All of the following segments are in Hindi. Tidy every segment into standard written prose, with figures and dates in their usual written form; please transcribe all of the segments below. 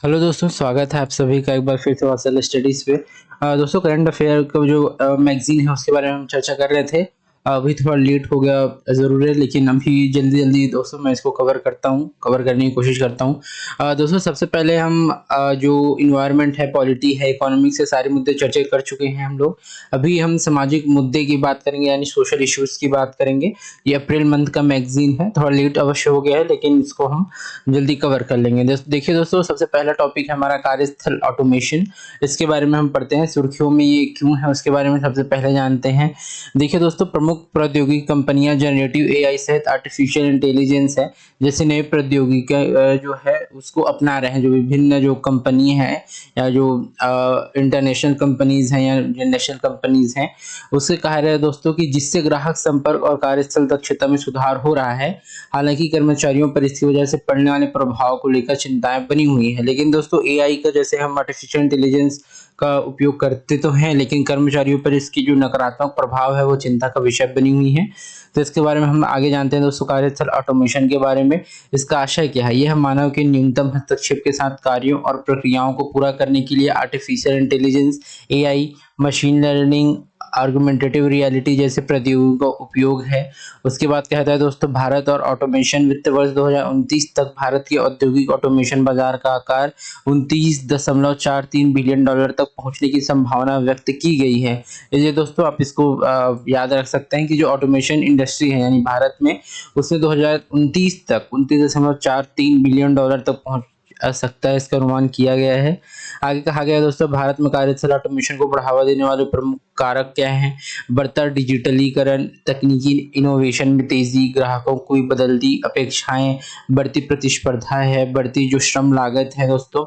हेलो दोस्तों, स्वागत है आप सभी का एक बार फिर से वात्सल्य स्टडीज़ पे। दोस्तों करंट अफेयर का जो मैगज़ीन है उसके बारे में हम चर्चा कर रहे थे। अभी थोड़ा लेट हो गया ज़रूर है, लेकिन अभी जल्दी-जल्दी दोस्तों मैं इसको कवर करने की कोशिश करता हूँ। दोस्तों सबसे पहले हम जो एनवायरनमेंट है, पॉलिटी है, इकोनॉमिक्स से सारे मुद्दे चर्चा कर चुके हैं हम लोग। अभी हम सामाजिक मुद्दे की बात करेंगे यानी सोशल इश्यूज़ की बात करेंगे। ये अप्रैल मंथ का मैगज़ीन है, थोड़ा लेट अवश्य हो गया है लेकिन इसको हम जल्दी कवर कर लेंगे। देखिए दोस्तों, सबसे पहला टॉपिक है हमारा कार्यस्थल ऑटोमेशन। इसके बारे में हम पढ़ते हैं, सुर्खियों में ये क्यों है उसके बारे में सबसे पहले जानते हैं। देखिए दोस्तों, प्रमुख प्रौद्योगिकी कंपनियां जनरेटिव एआई सहित आर्टिफिशियल इंटेलिजेंस है जैसे नई प्रौद्योगिकी जो है उसको अपना रहे हैं। जो विभिन्न जो कंपनी है या जो इंटरनेशनल कंपनीज हैं या जो नेशनल कंपनीज हैं, उससे कहा रहा है दोस्तों कि जिससे ग्राहक संपर्क और कार्यस्थल दक्षता में सुधार हो रहा है। हालांकि कर्मचारियों पर इसकी वजह से पड़ने वाले प्रभाव को लेकर चिंताएं बनी हुई हैं, लेकिन दोस्तों एआई का जैसे हम आर्टिफिशियल इंटेलिजेंस का उपयोग करते तो हैं, लेकिन कर्मचारियों पर इसकी जो नकारात्मक प्रभाव है वो चिंता का विषय बनी हुई है। तो इसके बारे में हम आगे जानते हैं दोस्तों, कार्यस्थल ऑटोमेशन के बारे में। इसका आशय क्या है? यह मानव के न्यूनतम हस्तक्षेप के साथ कार्यों और प्रक्रियाओं को पूरा करने के लिए artificial intelligence, AI, machine learning, argumentative reality जैसे प्रौद्योगिकी का उपयोग है। उसके बाद कहता है दोस्तों, भारत और ऑटोमेशन। वित्त वर्ष 2029 तक भारत के औद्योगिक ऑटोमेशन बाजार का आकार 29.43 बिलियन डॉलर तक पहुंचने की संभावना व्यक्त की गई है। ये दोस्तों आप इसको याद रख सकते हैं कि जो ऑटोमेशन इंडस्ट्री है यानी भारत में, उसमें 2029 तक 29.43 बिलियन डॉलर तक पहुंच सकता है, इसका अनुमान किया गया है। आगे कहा गया है दोस्तों, भारत में कार्यस्थल ऑटोमेशन को बढ़ावा देने वाले प्रमुख कारक क्या हैं? बढ़ता डिजिटलीकरण, तकनीकी इनोवेशन में तेजी, ग्राहकों की बदलती अपेक्षाएं, बढ़ती प्रतिस्पर्धा है, बढ़ती जो श्रम लागत है दोस्तों।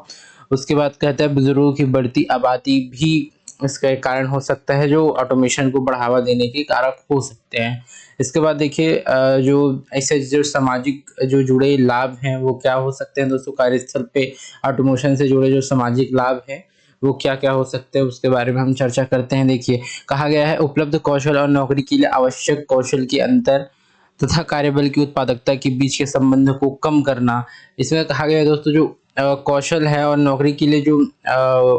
उसके बाद कहता है बुजुर्गों की बढ़ती आबादी भी इसका एक कारण हो सकता है, जो ऑटोमेशन को बढ़ावा देने के कारक हो सकते हैं। इसके बाद देखिए जो ऐसे जो सामाजिक जो जुड़े लाभ हैं वो क्या हो सकते हैं दोस्तों, कार्यस्थल पे ऑटोमेशन से जुड़े जो सामाजिक लाभ हैं वो क्या-क्या हो सकते हैं उसके बारे में हम चर्चा करते हैं। देखिए, कहा गया है उपलब्ध कौशल और नौकरी के लिए आवश्यक कौशल के अंतर तथा कार्यबल की उत्पादकता के बीच के संबंध को कम करना। इसमें कहा गया है दोस्तों, जो कौशल है और नौकरी के लिए जो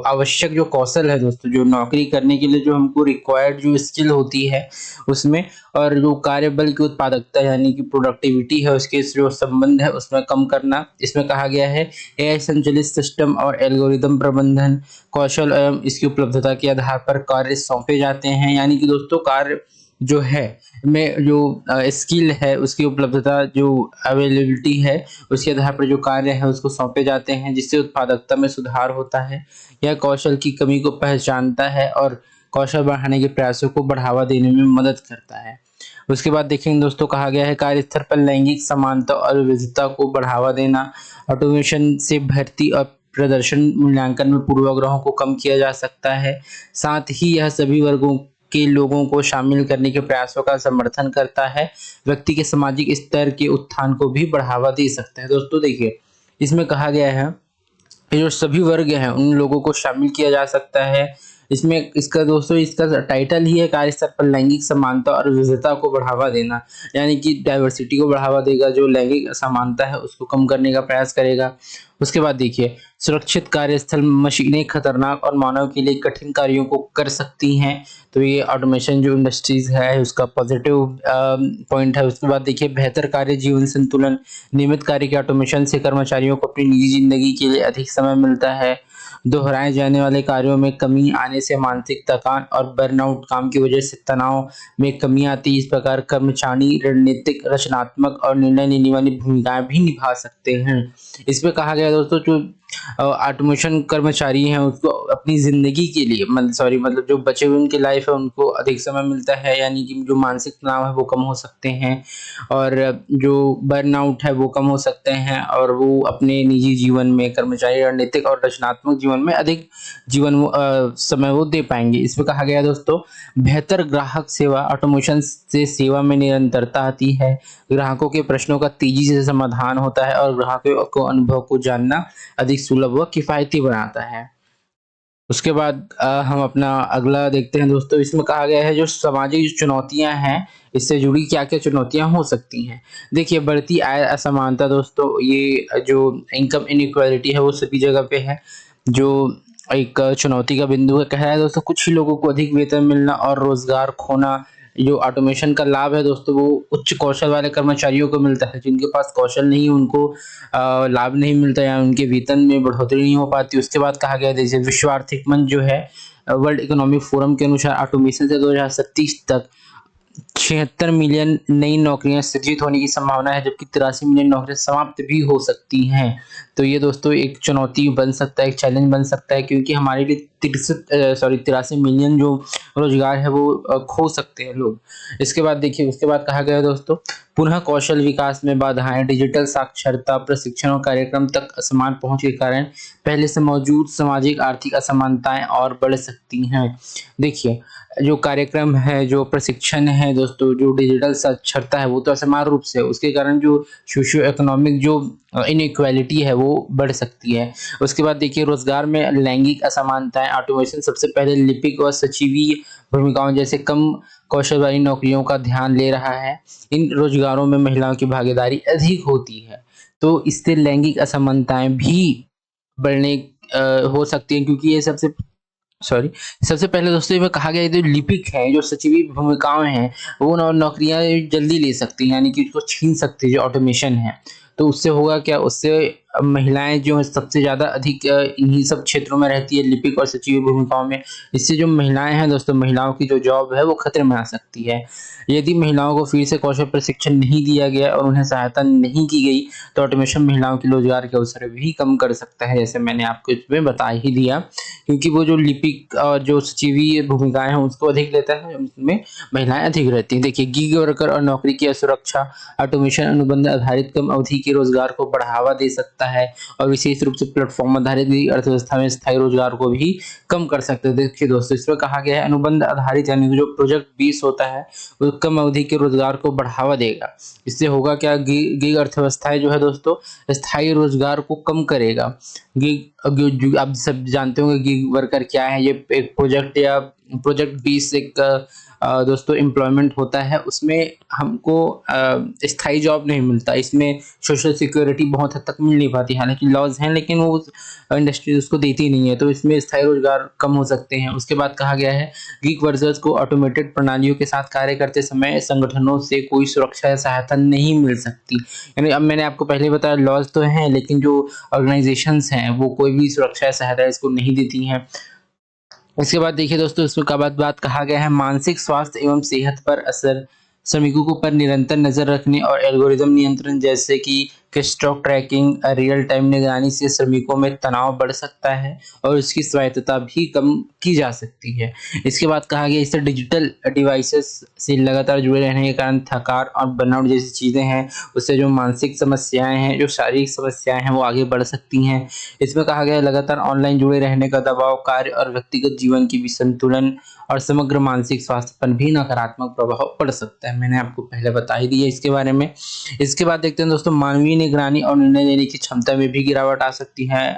आवश्यक जो कौशल है दोस्तों, जो नौकरी करने के लिए जो हमको रिक्वायर्ड जो स्किल होती है उसमें, और जो कार्यबल की उत्पादकता यानी कि प्रोडक्टिविटी है उसके जो संबंध है उसमें कम करना। इसमें कहा गया है एआई संचालित सिस्टम और एल्गोरिदम प्रबंधन, कौशल एवं इसकी उपलब्धता के आधार पर कार्य सौंपे जाते हैं। यानी कि दोस्तों कार्य जो है में जो स्किल है उसकी उपलब्धता जो अवेलेबिलिटी है उसके आधार पर जो कार्य है उसको सौंपे जाते हैं, जिससे उत्पादकता में सुधार होता है। यह कौशल की कमी को पहचानता है और कौशल बढ़ाने के प्रयासों को बढ़ावा देने में मदद करता है। उसके बाद देखेंगे दोस्तों, कहा गया है कार्यस्थल पर लैंगिक समानता और विविधता को बढ़ावा देना। ऑटोमेशन से भर्ती और प्रदर्शन मूल्यांकन में पूर्वाग्रहों को कम किया जा सकता है। साथ ही यह सभी वर्गों के लोगों को शामिल करने के प्रयासों का समर्थन करता है। व्यक्ति के सामाजिक स्तर के उत्थान को भी बढ़ावा दे सकता है। दोस्तों देखिए, इसमें कहा गया है ये जो सभी वर्ग हैं उन लोगों को शामिल किया जा सकता है। इसमें इसका दोस्तों इसका टाइटल ही है कार्यस्थल पर लैंगिक समानता और विविधता को बढ़ावा देना, यानी कि डाइवर्सिटी को बढ़ावा देगा, जो लैंगिक असमानता है उसको कम करने का प्रयास करेगा। उसके बाद देखिए, सुरक्षित कार्यस्थल, मशीनें खतरनाक और मानव के लिए कठिन कार्यों को कर सकती हैं, तो ये ऑटोमेशन जो इंडस्ट्रीज है उसका पॉजिटिव पॉइंट है। उसके बाद देखिए, बेहतर कार्य जीवन संतुलन, नियमित कार्य के ऑटोमेशन से कर्मचारियों को अपनी निजी जिंदगी के लिए अधिक समय मिलता है। दोहराए जाने वाले कार्यों में कमी आने से मानसिक थकान और बर्नआउट, काम की वजह से तनाव में कमी आती है। इस प्रकार कर्मचारी रणनीतिक, रचनात्मक और निर्णय लेने वाली भूमिकाएं भी निभा सकते हैं। इसमें कहा गया है दोस्तों, जो ऑटोमेशन कर्मचारी हैं उसको अपनी जिंदगी के लिए मतलब जो बचे हुए उनकी लाइफ है उनको अधिक समय मिलता है, यानी कि जो मानसिक तनाव है वो कम हो सकते हैं और जो बर्नआउट है वो कम हो सकते हैं, और वो अपने निजी जीवन में, कर्मचारी रणनीतिक और रचनात्मक जीवन में अधिक समय वो दे पाएंगे। इसमें कहा गया है दोस्तों, बेहतर ग्राहक सेवा, ऑटोमेशन से सेवा में निरंतरता आती है, ग्राहकों के प्रश्नों का तेजी से समाधान होता है और ग्राहकों को अनुभव को जानना अधिक सुलभ व किफायती बनाता है। उसके बाद हम अपना अगला देखते हैं दोस्तों। इसमें कहा गया है जो सामाजिक जो चुनौतियाँ हैं, इससे जुड़ी क्या-क्या चुनौतियाँ हो सकती हैं। देखिए बढ़ती आय असमानता दोस्तों, ये जो इनकम इनइक्वालिटी है वो सभी जगह पे है। जो एक चुनौती का बिंदु है, कह रहा है दोस्तों कुछ ही लोगों को अधिक वेतन मिलना और रोज़गार खोना। जो ऑटोमेशन का लाभ है दोस्तों वो उच्च कौशल वाले कर्मचारियों को मिलता है, जिनके पास कौशल नहीं उनको लाभ नहीं मिलता या उनके वेतन में बढ़ोतरी नहीं हो पाती। उसके बाद कहा गया है जैसे विश्व आर्थिक मंच जो है, वर्ल्ड इकोनॉमिक फोरम के अनुसार ऑटोमेशन से 2037 तक 76 मिलियन नई नौकरियां सृजित होने की संभावना है, जबकि 83 मिलियन नौकरियां समाप्त भी हो सकती हैं। तो ये दोस्तों एक चुनौती बन सकता है, एक चैलेंज बन सकता है, क्योंकि हमारे लिए 83 मिलियन जो रोजगार है वो खो सकते हैं लोग। इसके बाद देखिए, उसके बाद कहा गया है दोस्तों पुनः कौशल विकास में बाधाएं, डिजिटल साक्षरता प्रशिक्षण और कार्यक्रम तक असमान पहुंच के कारण पहले से मौजूद सामाजिक आर्थिक असमानताएं और बढ़ सकती हैं। देखिए जो कार्यक्रम है, जो प्रशिक्षण है दोस्तों, जो डिजिटल साक्षरता है वो तो असमान रूप से है, उसके कारण जो सोशियो इकोनॉमिक जो इनइक्वालिटी है वो बढ़ सकती है। उसके बाद देखिए रोजगार में लैंगिक असमानताएं, ऑटोमेशन सबसे पहले लिपिक और सचिवीय भूमिकाओं जैसे कम कौशल वाली नौकरियों का ध्यान ले रहा है। इन रोजगारों में महिलाओं की भागीदारी अधिक होती है, तो इससे लैंगिक असमानताएं भी बढ़ने हो सकती हैं, क्योंकि ये सॉरी सबसे पहले दोस्तों ये कहा गया है जो लिपिक है, जो सचिवी भूमिकाएं हैं, वो नौकरियां जल्दी ले सकती हैं, यानी कि उसको छीन सकती है जो ऑटोमेशन है। तो उससे होगा क्या, उससे महिलाएं जो है सबसे ज्यादा अधिक इन्हीं सब क्षेत्रों में रहती है, लिपिक और सचिव भूमिकाओं में। इससे जो महिलाएं हैं दोस्तों, महिलाओं की जो जॉब है वो खतरे में आ सकती है। यदि महिलाओं को फिर से कौशल प्रशिक्षण नहीं दिया गया और उन्हें सहायता नहीं की गई, तो ऑटोमेशन महिलाओं के रोजगार के अवसर भी कम कर सकता है, जैसे मैंने आपको इसमें बता ही दिया। क्योंकि वो जो लिपिक और जो सचिवीय भूमिकाएं हैं उसको अधिक लेता है, उसमें महिलाएं अधिक रहती हैं। देखिए गिग वर्कर और नौकरी की असुरक्षा, ऑटोमेशन अनुबंध आधारित कम अवधि के रोजगार को बढ़ावा दे सकता है और विशेष रूप से प्लेटफॉर्म आधारित भी अर्थव्यवस्था में स्थायी रोजगार को भी कम कर सकते हैं। देखिए दोस्तों इसमें कहा गया है अनुबंध आधारित यानी जो प्रोजेक्ट बेस होता है वो कम अवधि के रोजगार को बढ़ावा देगा। इससे होगा क्या, गिग अर्थव्यवस्थाएं जो है दोस्तों स्थायी रोजगार को कम करेगा। गिग आप सब जानते होंगे गिग वर्कर क्या है। ये एक प्रोजेक्ट या प्रोजेक्ट बेस एक दोस्तों एम्प्लॉयमेंट होता है, उसमें हमको स्थायी जॉब नहीं मिलता, इसमें सोशल सिक्योरिटी बहुत हद तक मिल नहीं पाती। हालांकि लॉज हैं लेकिन वो इंडस्ट्री उसको देती नहीं है, तो इसमें स्थायी रोजगार कम हो सकते हैं। उसके बाद कहा गया है गिग वर्कर्स को ऑटोमेटेड प्रणालियों के साथ कार्य करते समय संगठनों से कोई सुरक्षा या सहायता नहीं मिल सकती। यानी अब मैंने आपको पहले बताया लॉज तो हैं लेकिन जो ऑर्गेनाइजेशंस हैं वो कोई भी सुरक्षा या सहायता इसको नहीं देती हैं। इसके बाद देखिए दोस्तों इसमें का बात कहा गया है मानसिक स्वास्थ्य एवं सेहत पर असर, श्रमिकों को पर निरंतर नजर रखने और एल्गोरिदम नियंत्रण जैसे कि स्टॉक ट्रैकिंग रियल टाइम निगरानी से श्रमिकों में तनाव बढ़ सकता है और उसकी स्वायत्तता भी कम की जा सकती है। इसके बाद कहा गया इससे डिजिटल डिवाइसेस से लगातार जुड़े रहने के कारण थकान और बर्नआउट जैसी चीजें हैं, उससे जो मानसिक समस्याएं हैं, जो शारीरिक समस्याएं हैं वो आगे बढ़ सकती हैं। इसमें कहा गया है लगातार ऑनलाइन जुड़े रहने का दबाव कार्य और व्यक्तिगत जीवन की विसंतुलन और समग्र मानसिक स्वास्थ्य पर भी नकारात्मक प्रभाव पड़ सकता है। मैंने आपको पहले बता ही दिया इसके बारे में। इसके बाद देखते हैं दोस्तों मानवीय निगरानी और निर्णय लेने की क्षमता में भी गिरावट आ सकती है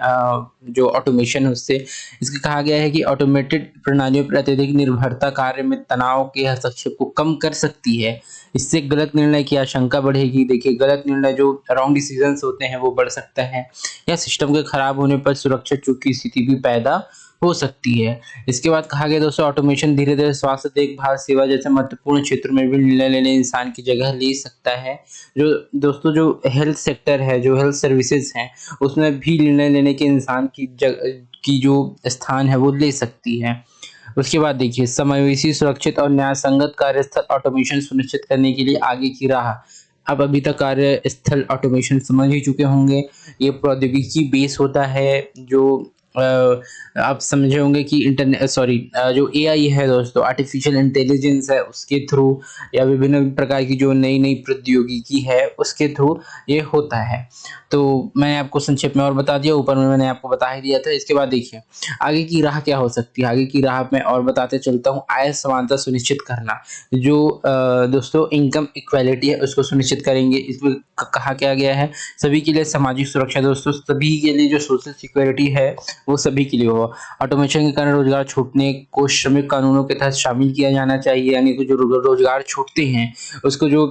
जो ऑटोमेशन है उससे। इसके कहा गया है कि ऑटोमेटेड प्रणालियों पर अत्यधिक निर्भरता कार्य में तनाव के हस्तक्षेप को कम कर सकती है। इससे गलत निर्णय की आशंका बढ़ेगी। देखिए गलत निर्णय जो रॉन्ग डिसीजंस होते हैं वो बढ़ सकता है या सिस्टम के खराब होने पर सुरक्षा चूक की स्थिति भी पैदा हो सकती है। इसके बाद कहा गया दोस्तों ऑटोमेशन धीरे धीरे स्वास्थ्य देखभाल सेवा जैसे महत्वपूर्ण क्षेत्रों में भी निर्णय लेने इंसान की जगह ले सकता है। जो दोस्तों जो हेल्थ सेक्टर है, जो हेल्थ सर्विसेज हैं, उसमें भी निर्णय लेने के इंसान की जो स्थान है वो ले सकती है। उसके बाद देखिए समावेशी सुरक्षित और न्याय संगत कार्यस्थल ऑटोमेशन सुनिश्चित करने के लिए आगे की राह। अब अभी तक कार्यस्थल ऑटोमेशन समझ ही चुके होंगे। ये प्रौद्योगिकी बेस होता है जो आप समझे होंगे कि जो एआई है दोस्तों, आर्टिफिशियल इंटेलिजेंस है, उसके थ्रू या विभिन्न प्रकार की जो नई नई प्रौद्योगिकी है उसके थ्रू ये होता है। तो मैंने आपको संक्षेप में और बता दिया, ऊपर में मैंने आपको बता ही दिया था। इसके बाद देखिए आगे की राह क्या हो सकती है। आगे की राह में और बताते चलता हूँ। आय समानता सुनिश्चित करना, जो दोस्तों इनकम इक्वालिटी है उसको सुनिश्चित करेंगे। इसमें कहा क्या गया है सभी के लिए सामाजिक सुरक्षा, दोस्तों सभी के लिए जो सोशल सिक्योरिटी है वो सभी के लिए हो। ऑटोमेशन के कारण रोजगार छूटने को श्रमिक कानूनों के तहत शामिल किया जाना चाहिए, यानी कि जो रोजगार छूटते हैं उसको जो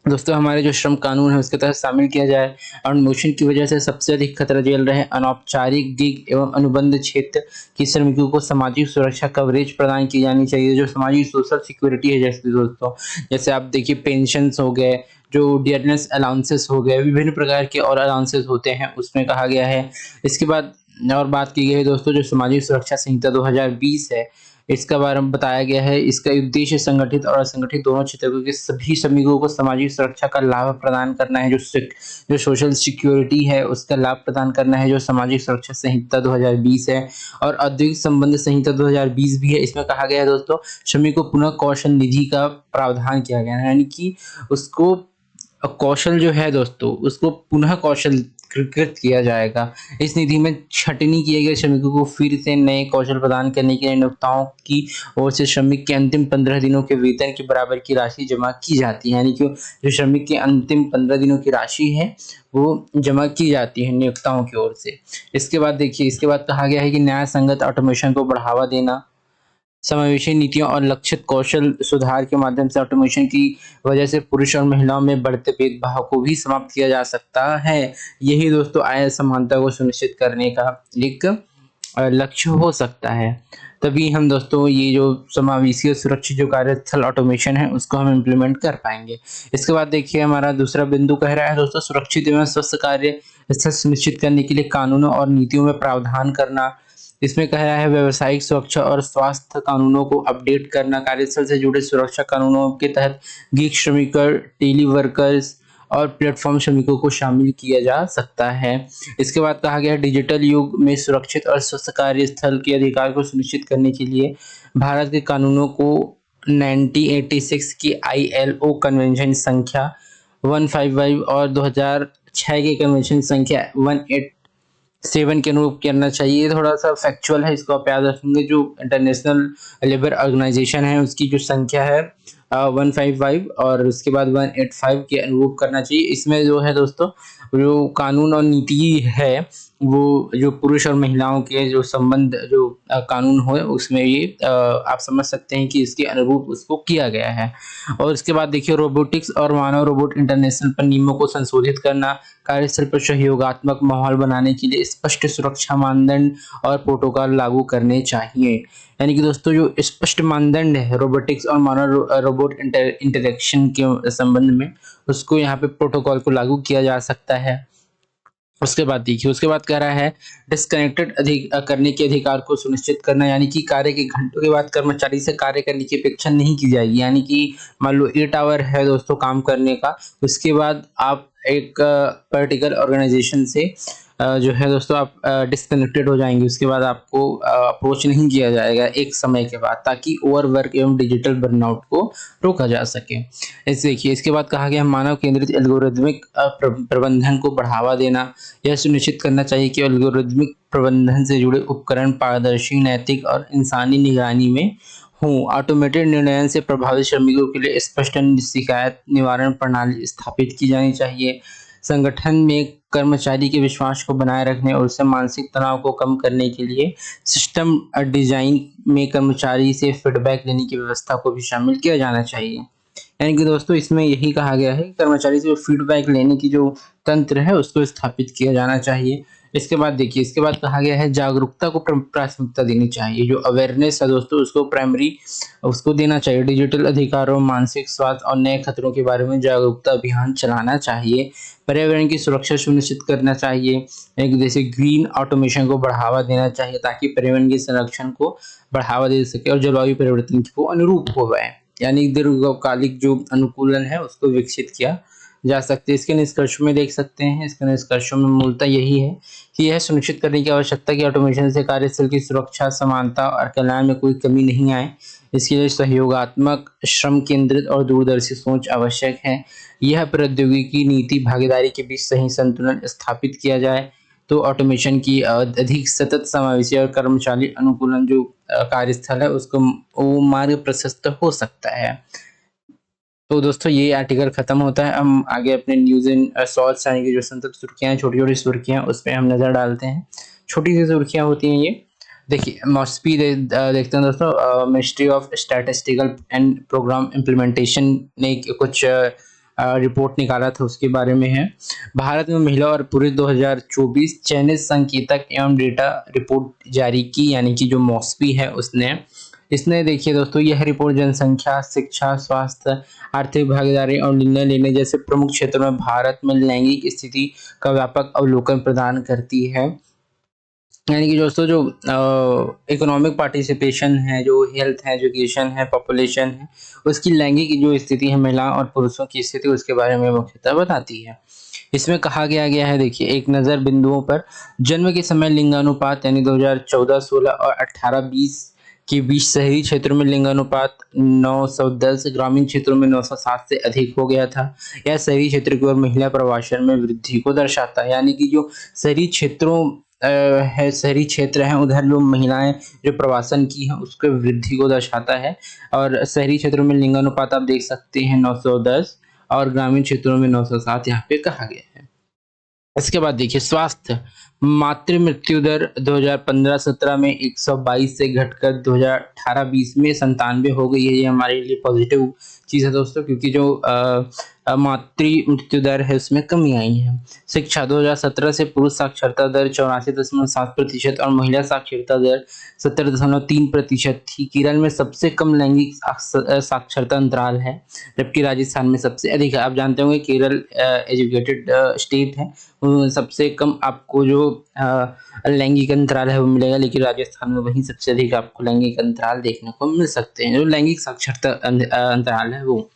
दोस्तों हमारे जो श्रम कानून है उसके तहत शामिल किया जाए। अवमूल्यन की वजह से सबसे अधिक खतरा झेल रहे अनौपचारिक गिग एवं अनुबंध क्षेत्र के श्रमिकों को सामाजिक सुरक्षा कवरेज प्रदान की जानी चाहिए। जो सामाजिक सोशल सिक्योरिटी है, जैसे दोस्तों जैसे आप देखिए पेंशन हो गए, जो डियरनेस अलाउंसेस हो गए, विभिन्न प्रकार के और अलाउंसेस होते हैं उसमें कहा गया है। इसके बाद और बात की गई है दोस्तों जो सामाजिक सुरक्षा संहिता 2020 है, इसका बारे में बताया गया है। इसका उद्देश्य संगठित और असंगठित दोनों क्षेत्रों के सभी श्रमिकों को सामाजिक सुरक्षा का लाभ प्रदान करना है। जो सोशल सिक्योरिटी है उसका लाभ प्रदान करना है, जो सामाजिक सुरक्षा संहिता 2020 है। और औद्योगिक संबंध संहिता 2020 भी है। इसमें कहा गया है दोस्तों श्रमिक को पुनः कौशल निधि का प्रावधान किया गया है, यानी कि उसको कौशल जो है दोस्तों उसको पुनः कौशल कृत किया जाएगा। इस निधि में छंटनी किए गए श्रमिकों को फिर से नए कौशल प्रदान करने के लिए नियोक्ताओं की ओर से श्रमिक के अंतिम 15 दिनों के वेतन के बराबर की राशि जमा की जाती है, यानी कि जो श्रमिक के अंतिम 15 दिनों की राशि है वो जमा की जाती है नियोक्ताओं की ओर से। इसके बाद देखिए, इसके बाद कहा गया है कि न्याय संगत ऑटोमेशन को बढ़ावा देना, समावेशी नीतियों और लक्षित कौशल सुधार के माध्यम से ऑटोमेशन की वजह से पुरुष और महिलाओं में बढ़ते भेदभाव को भी समाप्त किया जा सकता है। यही दोस्तों आय समानता को सुनिश्चित करने का एक लक्ष्य हो सकता है। तभी हम दोस्तों ये जो समावेशी और सुरक्षित जो कार्यस्थल ऑटोमेशन है उसको हम इम्प्लीमेंट कर पाएंगे। इसके बाद देखिए हमारा दूसरा बिंदु कह रहा है दोस्तों सुरक्षित एवं स्वस्थ कार्य स्थल सुनिश्चित करने के लिए कानूनों और नीतियों में प्रावधान करना। इसमें कह रहा है व्यावसायिक सुरक्षा और स्वास्थ्य कानूनों को अपडेट करना, कार्यस्थल से जुड़े सुरक्षा कानूनों के तहत गिग श्रमिकर, टेली वर्कर्स और प्लेटफॉर्म श्रमिकों को शामिल किया जा सकता है। इसके बाद कहा गया है डिजिटल युग में सुरक्षित और स्वस्थ कार्यस्थल के अधिकार को सुनिश्चित करने के लिए भारत के कानूनों को 1986 की ILO कन्वेंशन संख्या 155 और 2006 के कन्वेंशन संख्या 187 के अनुरूप करना चाहिए। ये थोड़ा सा फैक्चुअल है, इसको आप याद रखेंगे। जो इंटरनेशनल लेबर ऑर्गेनाइजेशन है उसकी जो संख्या है 155 और उसके बाद 185 के अनुरूप करना चाहिए। इसमें जो है दोस्तों जो कानून और नीति है वो जो पुरुष और महिलाओं के जो संबंध जो कानून हो उसमें ये आप समझ सकते हैं कि इसके अनुरूप उसको किया गया है। और इसके बाद देखिए रोबोटिक्स और मानव रोबोट इंटरनेशनल पर नियमों को संशोधित करना, कार्यस्थल पर सहयोगात्मक माहौल बनाने के लिए स्पष्ट सुरक्षा मानदंड और प्रोटोकॉल लागू करने चाहिए। यानी कि दोस्तों जो स्पष्ट मानदंड है रोबोटिक्स और मानव रोबोट इंटरेक्शन के संबंध में उसको यहाँ पे प्रोटोकॉल को लागू किया जा सकता है। उसके बाद देखिए, उसके बाद कह रहा है डिस्कनेक्टेड करने के अधिकार को सुनिश्चित करना, यानी कि कार्य के घंटों के बाद कर्मचारी से कार्य करने की अपेक्षा नहीं की जाएगी। यानी कि मान लो 8 आवर है दोस्तों काम करने का, उसके बाद आप एक पर्टिकुलर ऑर्गेनाइजेशन से जो है दोस्तों आप डिस्कनेक्टेड हो जाएंगे। उसके बाद आपको अप्रोच नहीं किया जाएगा एक समय के बाद, ताकि ओवरवर्क एवं डिजिटल बर्नआउट को रोका जा सके। ऐसे देखिए, इसके बाद कहा गया मानव केंद्रित एल्गोरिदमिक प्रबंधन को बढ़ावा देना। यह सुनिश्चित करना चाहिए कि एल्गोरिदमिक प्रबंधन से जुड़े उपकरण पारदर्शी, नैतिक और इंसानी निगरानी में हों। ऑटोमेटेड निर्णय से प्रभावित श्रमिकों के लिए स्पष्ट शिकायत निवारण प्रणाली स्थापित की जानी चाहिए। संगठन में कर्मचारी के विश्वास को बनाए रखने और उससे मानसिक तनाव को कम करने के लिए सिस्टम डिजाइन में कर्मचारी से फीडबैक लेने की व्यवस्था को भी शामिल किया जाना चाहिए। यानी कि दोस्तों इसमें यही कहा गया है कि कर्मचारी से फीडबैक लेने की जो तंत्र है उसको स्थापित किया जाना चाहिए। इसके बाद देखिए, इसके बाद कहा गया है जागरूकता को प्राथमिकता देनी चाहिए। जो अवेयरनेस है दोस्तों उसको प्राइमरी उसको देना चाहिए। डिजिटल अधिकारों, मानसिक स्वास्थ्य और नए खतरों के बारे में जागरूकता अभियान चलाना चाहिए। पर्यावरण की सुरक्षा सुनिश्चित करना चाहिए, एक जैसे ग्रीन ऑटोमेशन को बढ़ावा देना चाहिए ताकि पर्यावरण के संरक्षण को बढ़ावा दे सके और जलवायु परिवर्तन को अनुरूप हो पाए, यानी दीर्घकालिक जो अनुकूलन है उसको विकसित किया जा सकते हैं। इसके निष्कर्ष में देख सकते हैं, इसके निष्कर्षों में मूलतः यही है कि यह सुनिश्चित करने की आवश्यकता कि ऑटोमेशन से कार्यस्थल की सुरक्षा, समानता और कल्याण में कोई कमी नहीं आए। इसके लिए सहयोगात्मक, श्रम केंद्रित और दूरदर्शी सोच आवश्यक है। यह प्रौद्योगिकी नीति भागीदारी के बीच सही संतुलन स्थापित किया जाए तो ऑटोमेशन की अधिक सतत, समावेशी और कर्मचारी अनुकूलन जो कार्यस्थल है उसको वो मार्ग प्रशस्त हो सकता है। तो दोस्तों ये आर्टिकल खत्म होता है, हम आगे अपने न्यूज़ एंड सॉल्ट्स यानी कि जो संतक सुर्खियाँ हैं, छोटी-छोटी सुर्खियाँ उस पे हम नज़र डालते हैं। छोटी-सी सुर्खियाँ होती हैं ये। देखिए मॉस्पी देखते हैं दोस्तों, ministry of statistical and programme implementation ने कुछ रिपोर्ट निकाला था, उसके बारे में है। भारत में महिला और पुरुष 2024 चयनित संकेतक एवं डेटा रिपोर्ट जारी की, यानी कि जो मॉस्पी है उसने। इसने देखिए दोस्तों, यह रिपोर्ट जनसंख्या, शिक्षा, स्वास्थ्य, आर्थिक भागीदारी और निर्णय लेने जैसे प्रमुख क्षेत्रों में भारत में लैंगिक स्थिति का व्यापक अवलोकन प्रदान करती है। यानी कि दोस्तों जो इकोनॉमिक पार्टिसिपेशन है, जो हेल्थ है, एजुकेशन है, पॉपुलेशन है, उसकी लैंगिक जो स्थिति है, महिलाओं और पुरुषों की स्थिति, उसके बारे में मुख्यतः बताती है। इसमें कहा गया है, देखिए एक नज़र बिंदुओं पर। जन्म के समय लिंगानुपात यानी 2014-16 और 18-20 के बीच शहरी क्षेत्रों में लिंगानुपात 910, ग्रामीण क्षेत्रों में 907 से अधिक हो गया था। यह शहरी क्षेत्र की ओर महिला प्रवासन में वृद्धि को दर्शाता है, यानी कि जो शहरी क्षेत्रों है, शहरी क्षेत्र हैं, उधर जो महिलाएं जो प्रवासन की हैं उसके वृद्धि को दर्शाता है। और शहरी क्षेत्रों में लिंगानुपात आप देख सकते हैं 910 और ग्रामीण क्षेत्रों में 907 यहाँ पे कहा गया है। इसके बाद देखिए स्वास्थ्य, मातृ मृत्यु दर 2015-17 में 122 से घटकर 2018-20 में 97 हो गई है। ये हमारे लिए पॉजिटिव चीज़ है दोस्तों, क्योंकि जो मातृ मृत्यु दर है उसमें कमी आई है। शिक्षा 2017 से पुरुष साक्षरता दर 84.7% और महिला साक्षरता दर 70.3% थी। केरल में सबसे कम लैंगिक साक्षरता अंतराल है, जबकि राजस्थान में सबसे अधिक है। आप जानते होंगे केरल एजुकेटेड स्टेट है, सबसे कम आपको जो लैंगिक अंतराल है वो मिलेगा, लेकिन राजस्थान में वहीं सबसे अधिक आपको लैंगिक अंतराल देखने को मिल सकते हैं, जो लैंगिक साक्षरता अंतराल है वो।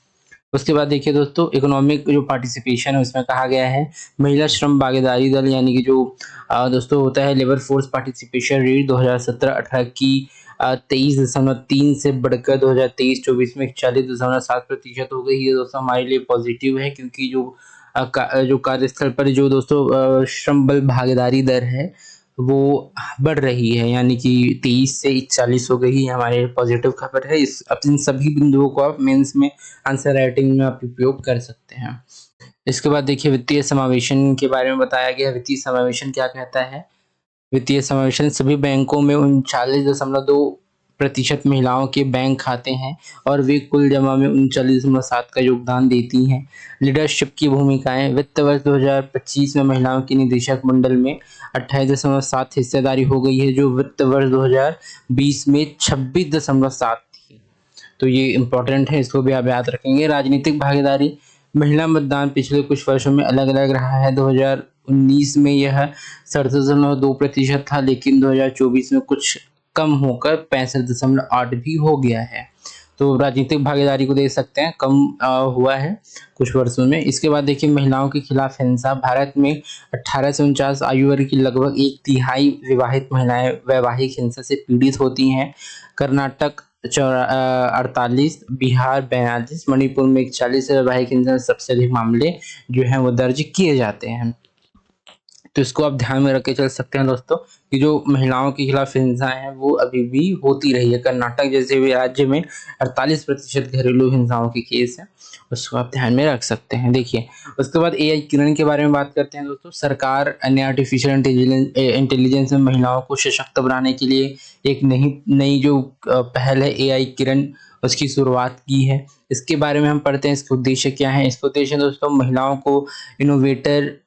उसके बाद देखिए दोस्तों, इकोनॉमिक जो पार्टिसिपेशन है उसमें कहा गया है महिला श्रम भागीदारी दल, यानी कि जो दोस्तों होता है लेबर फोर्स पार्टिसिपेशन रेट 2017-18 की 23.3 से बढ़कर 2023-24 में 41.7% हो गई। ये दोस्तों हमारे लिए पॉजिटिव है, क्योंकि जो कार्यस्थल पर जो दोस्तों श्रम बल भागीदारी दर है वो बढ़ रही है, यानी कि 23 से 41 हो गई, हमारे पॉजिटिव खबर है। इस अब इन सभी बिंदुओं को आप मेंस में आंसर राइटिंग में आप उपयोग कर सकते हैं। इसके बाद देखिए वित्तीय समावेशन के बारे में बताया गया। वित्तीय समावेशन क्या कहता है? वित्तीय समावेशन सभी बैंकों में 39.2% महिलाओं के बैंक खाते हैं और वे कुल जमा में 39.7 का योगदान देती हैं। लीडरशिप की भूमिकाएं, वित्त वर्ष 2025 में महिलाओं की निदेशक मंडल में 28.7 हिस्सेदारी हो गई है, जो वित्त वर्ष 2020 में 26.7 थी। तो ये इम्पोर्टेंट है, इसको भी आप याद रखेंगे। राजनीतिक भागीदारी, महिला मतदान पिछले कुछ वर्षों में अलग-अलग रहा है। 2019 में यह 67.2% था, लेकिन 2024 में कुछ कम होकर 65.8 भी हो गया है। तो राजनीतिक भागीदारी को देख सकते हैं कम हुआ है कुछ वर्षों में। इसके बाद देखिए महिलाओं के खिलाफ हिंसा, भारत में 18 से 49 आयु वर्ग की लगभग 1/3 विवाहित महिलाएं वैवाहिक हिंसा से पीड़ित होती हैं। कर्नाटक 48, बिहार 42, मणिपुर में 41 वैवाहिक हिंसा से सबसे अधिक मामले जो हैं वो दर्ज किए जाते हैं। तो इसको आप ध्यान में रख के चल सकते हैं दोस्तों, कि जो महिलाओं के खिलाफ हिंसा है वो अभी भी होती रही है। कर्नाटक जैसे भी राज्य में 48% घरेलू हिंसाओं के केस है, उसको आप ध्यान में रख सकते हैं। देखिए उसके बाद एआई किरण के बारे में बात करते हैं दोस्तों। सरकार ने आर्टिफिशियल इंटेलिजेंस में महिलाओं को सशक्त बनाने के लिए एक नई जो पहल है एआई किरण, उसकी शुरुआत की है। इसके बारे में हम पढ़ते हैं, इसके उद्देश्य क्या है। इसके उद्देश्य दोस्तों महिलाओं को इनोवेटर,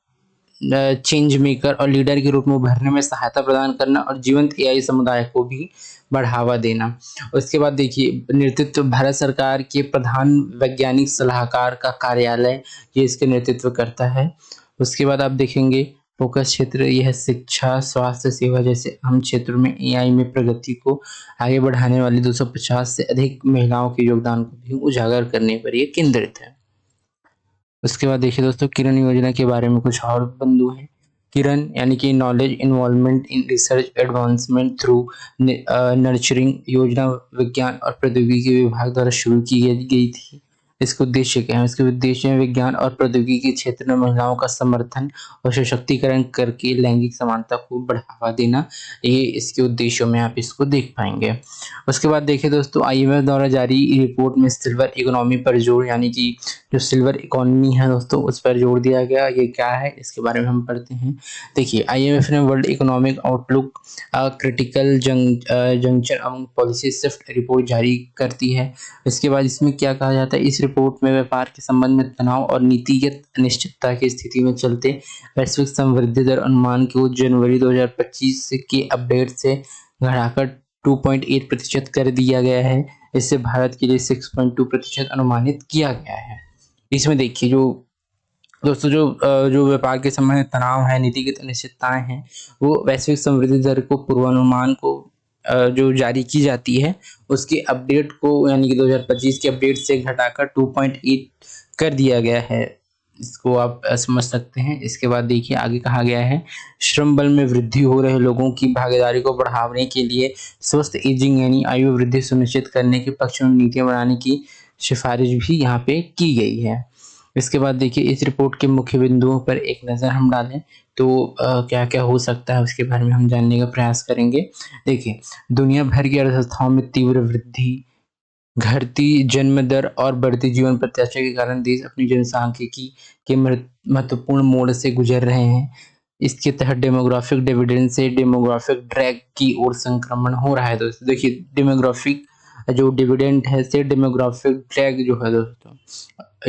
चेंज मेकर और लीडर के रूप में उभरने में सहायता प्रदान करना और जीवंत एआई समुदाय को भी बढ़ावा देना। उसके बाद देखिए नेतृत्व, भारत सरकार के प्रधान वैज्ञानिक सलाहकार का कार्यालय ये इसके नेतृत्व करता है। उसके बाद आप देखेंगे फोकस क्षेत्र, यह शिक्षा, स्वास्थ्य सेवा जैसे अहम क्षेत्रों में एआई में प्रगति को आगे बढ़ाने वाली 250 से अधिक महिलाओं के योगदान को भी उजागर करने पर यह केंद्रित है। उसके बाद देखिए दोस्तों किरण योजना के बारे में कुछ और बिंदु हैं। किरण यानी कि knowledge involvement in research advancement through nurturing योजना विज्ञान और प्रौद्योगिकी विभाग द्वारा शुरू की गई थी। इसके उद्देश्य क्या है? इसके उद्देश्य हैं विज्ञान और प्रौद्योगिकी के क्षेत्र में महिलाओं का समर्थन और सशक्तिकरण करके लैंगिक समानता को बढ़ावा देना। ये इसके उद्देश्यों में आप इसको देख पाएँगे। उसके बाद देखिए दोस्तों, आईएमएफ द्वारा जारी रिपोर्ट में सिल्वर इकोनॉमी पर जोर, यानी कि जो सिल्वर इकोनॉमी है दोस्तों उस पर जोर दिया गया। ये क्या है इसके बारे में हम पढ़ते हैं। देखिए, आईएमएफ ने world economic outlook critical junction among policy shift report जारी करती है। इसके बाद इसमें क्या कहा जाता है, इस रिपोर्ट में व्यापार के संबंध में तनाव और नीतिगत अनिश्चितता की स्थिति में चलते वैश्विक समृद्धि दर अनुमान को जनवरी 2025 के अपडेट से घटाकर 2.8% कर दिया गया है। इससे भारत के लिए 6.2% अनुमानित किया गया है। इसमें देखिए जो दोस्तों जो व्यापार के संबंध में तनाव है, नीतिगत अनिश्चितताएं हैं, वो वैश्विक समृद्धि दर को पूर्वानुमान को जो जारी की जाती है उसके अपडेट को, यानी कि 2025 के अपडेट से घटाकर 2.8 कर दिया गया है। इसको आप समझ सकते हैं। इसके बाद देखिए आगे कहा गया है, श्रम बल में वृद्धि हो रहे लोगों की भागीदारी को बढ़ाने के लिए स्वस्थ एजिंग यानी आयु वृद्धि सुनिश्चित करने के पक्ष में नीतियां बनाने की सिफारिश भी यहाँ पे की गई है। इसके बाद देखिए इस रिपोर्ट के मुख्य बिंदुओं पर एक नज़र हम डालें तो क्या क्या हो सकता है उसके बारे में हम जानने का प्रयास करेंगे। देखिए, दुनिया भर की अर्थव्यवस्थाओं में तीव्र वृद्धि, घटती जन्म दर और बढ़ती जीवन प्रत्याशा के कारण देश अपनी जनसांख्यिकी के महत्वपूर्ण मोड़ से गुजर रहे हैं। इसके तहत डेमोग्राफिक डिविडेंड से डेमोग्राफिक ड्रैग की ओर संक्रमण हो रहा है दोस्तों। देखिए, डेमोग्राफिक जो डिविडेंड है से डेमोग्राफिक ड्रैग जो है दोस्तों,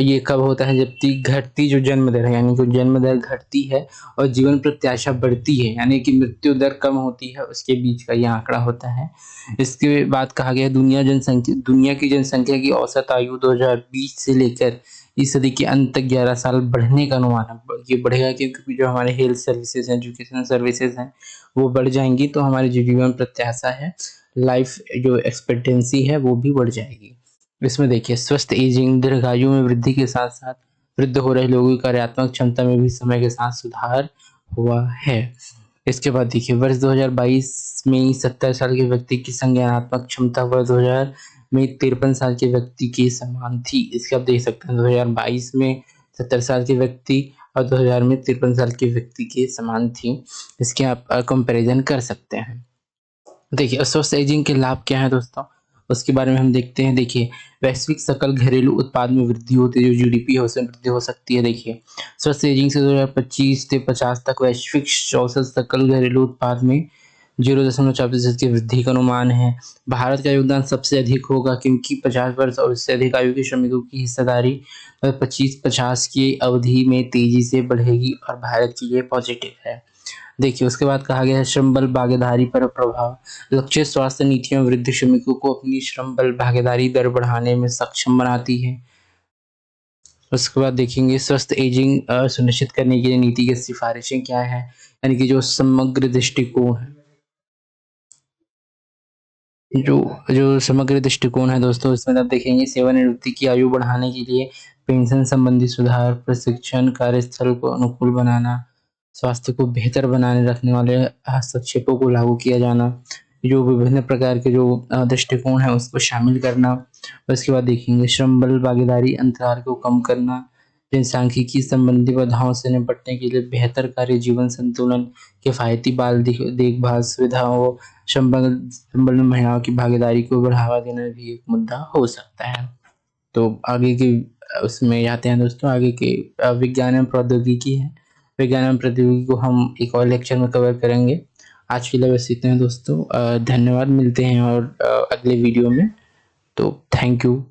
ये कब होता है, जबकि घटती जो जन्म दर है, यानी कि जन्म दर घटती है और जीवन प्रत्याशा बढ़ती है, यानी कि मृत्यु दर कम होती है, उसके बीच का ये आंकड़ा होता है। इसके बाद कहा गया दुनिया की जनसंख्या की औसत आयु 2020 से लेकर इस सदी के अंत तक 11 साल बढ़ने का अनुमान है। ये बढ़ेगा क्योंकि जो हमारे हेल्थ सर्विसेज हैं, एजुकेशन सर्विसेज हैं, वो बढ़ जाएंगी, तो हमारी जो जीवन प्रत्याशा है, लाइफ जो एक्सपेक्टेंसी है, वो भी बढ़ जाएगी। इसमें देखिए, स्वस्थ एजिंग, दीर्घायु में वृद्धि के साथ साथ वृद्ध हो रहे लोगों की कार्यात्मक क्षमता में भी समय के साथ सुधार हुआ है। इसके बाद देखिए, वर्ष 2022 में 70 साल के व्यक्ति की संज्ञानात्मक क्षमता वर्ष 2000 में 53 साल के व्यक्ति के समान थी। इसके आप देख सकते हैं 2022 में 70 साल के व्यक्ति और 2000 में 53 साल के व्यक्ति के समान थी। इसके आप कंपैरिजन कर सकते हैं। देखिए, स्वस्थ एजिंग के लाभ क्या है दोस्तों, उसके बारे में हम देखते हैं। देखिए, वैश्विक सकल घरेलू उत्पाद में वृद्धि होती है, जो जीडीपी है उसमें वृद्धि हो सकती है। देखिए, स्वस्थ एजिंग से 2025 से 50 तक वैश्विक औसत सकल घरेलू उत्पाद में 0.4% की वृद्धि का अनुमान है। भारत का योगदान सबसे अधिक होगा क्योंकि 50 वर्ष और उससे अधिक आयु के श्रमिकों की हिस्सेदारी 25-50 की अवधि में तेजी से बढ़ेगी और भारत के लिए पॉजिटिव है। देखिए, उसके बाद कहा गया है श्रम बल भागीदारी पर प्रभाव। लक्ष्य स्वास्थ्य नीतियां वृद्ध श्रमिकों को अपनी श्रम बल भागीदारी दर बढ़ाने में सक्षम बनाती है। उसके बाद देखेंगे स्वस्थ एजिंग सुनिश्चित करने के लिए नीति की सिफारिशें क्या है, यानी कि जो समग्र दृष्टिकोण है, जो जो समग्र दृष्टिकोण है दोस्तों, इसमें आप देखेंगे सेवानिवृत्ति की आयु बढ़ाने के लिए पेंशन संबंधी सुधार, प्रशिक्षण, कार्यस्थल को अनुकूल बनाना, स्वास्थ्य को बेहतर बनाने रखने वाले हस्तक्षेपों को लागू किया जाना, जो विभिन्न प्रकार के जो दृष्टिकोण है उसको शामिल करना। उसके बाद देखेंगे श्रम बल भागीदारी अंतराल को कम करना, जनसांख्यिकी संबंधी बाधाओं से निपटने के लिए बेहतर कार्य जीवन संतुलन, किफायती बाल देखभाल सुविधाओं, संबल में महिलाओं की भागीदारी को बढ़ावा देना भी एक मुद्दा हो सकता है। तो आगे के उसमें जाते हैं दोस्तों, आगे के विज्ञान एवं प्रौद्योगिकी है। विज्ञान एवं प्रौद्योगिकी को हम एक और लेक्चर में कवर करेंगे। आज के लिए बस इतना है दोस्तों। धन्यवाद, मिलते हैं और अगले वीडियो में। तो थैंक यू।